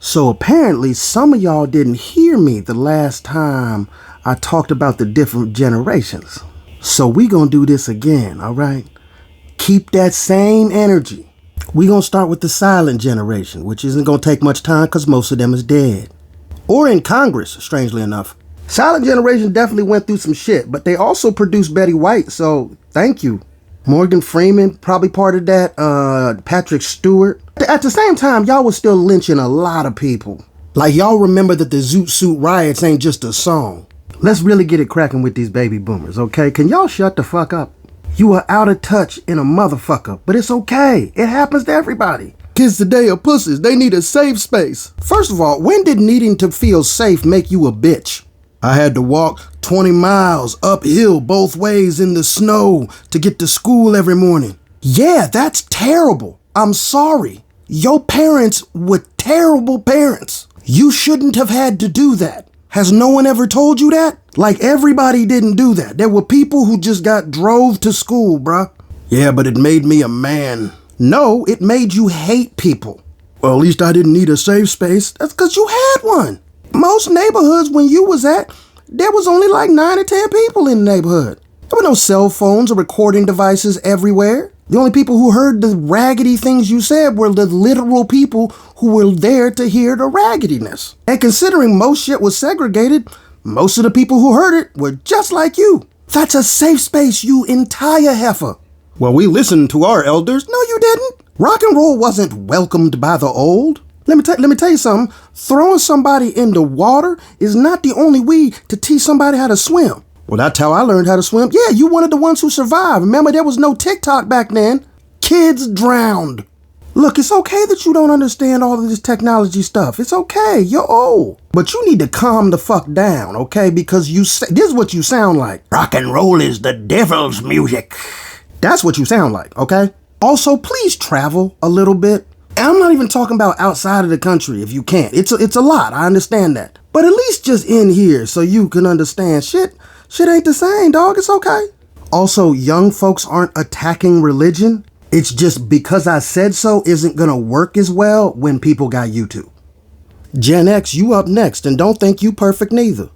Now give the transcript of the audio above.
So apparently some of y'all didn't hear me the last time I talked about the different generations. So we gonna do this again, all right? Keep that same energy. We gonna start with the silent generation, which isn't gonna take much time because most of them is dead. Or in Congress, strangely enough. Silent generation definitely went through some shit, but they also produced Betty White, so thank you. Morgan Freeman, probably part of that. Patrick Stewart. At the same time, y'all was still lynching a lot of people. Like, y'all remember that the Zoot Suit Riots ain't just a song. Let's really get it cracking with these baby boomers, okay? Can y'all shut the fuck up? You are out of touch in a motherfucker, but it's okay. It happens to everybody. Kids today are pussies. They need a safe space. First of all, when did needing to feel safe make you a bitch? I had to walk 20 miles uphill both ways in the snow to get to school every morning. Yeah, that's terrible. I'm sorry. Your parents were terrible parents. You shouldn't have had to do that. Has no one ever told you that? Like, everybody didn't do that. There were people who just got drove to school, bruh. Yeah, but it made me a man. No, it made you hate people. Well, at least I didn't need a safe space. That's because you had one. Most neighborhoods when you was at, there was only like 9 or 10 people in the neighborhood. There were no cell phones or recording devices everywhere. The only people who heard the raggedy things you said were the literal people who were there to hear the raggediness. And considering most shit was segregated, most of the people who heard it were just like you. That's a safe space, you entire heifer. Well, we listened to our elders. No, you didn't. Rock and roll wasn't welcomed by the old. Let me tell you something. Throwing somebody in the water is not the only way to teach somebody how to swim. Well, that's how I learned how to swim. Yeah, you one of the ones who survived. Remember, there was no TikTok back then. Kids drowned. Look, it's okay that you don't understand all of this technology stuff. It's okay. You're old. But you need to calm the fuck down, okay? Because this is what you sound like. Rock and roll is the devil's music. That's what you sound like, okay? Also, please travel a little bit. And I'm not even talking about outside of the country if you can't. It's a lot. I understand that. But at least just in here so you can understand shit ain't the same, dog. It's okay. Also, young folks aren't attacking religion. It's just because I said so isn't gonna work as well when people got YouTube. Gen X, you up next, and don't think you perfect neither.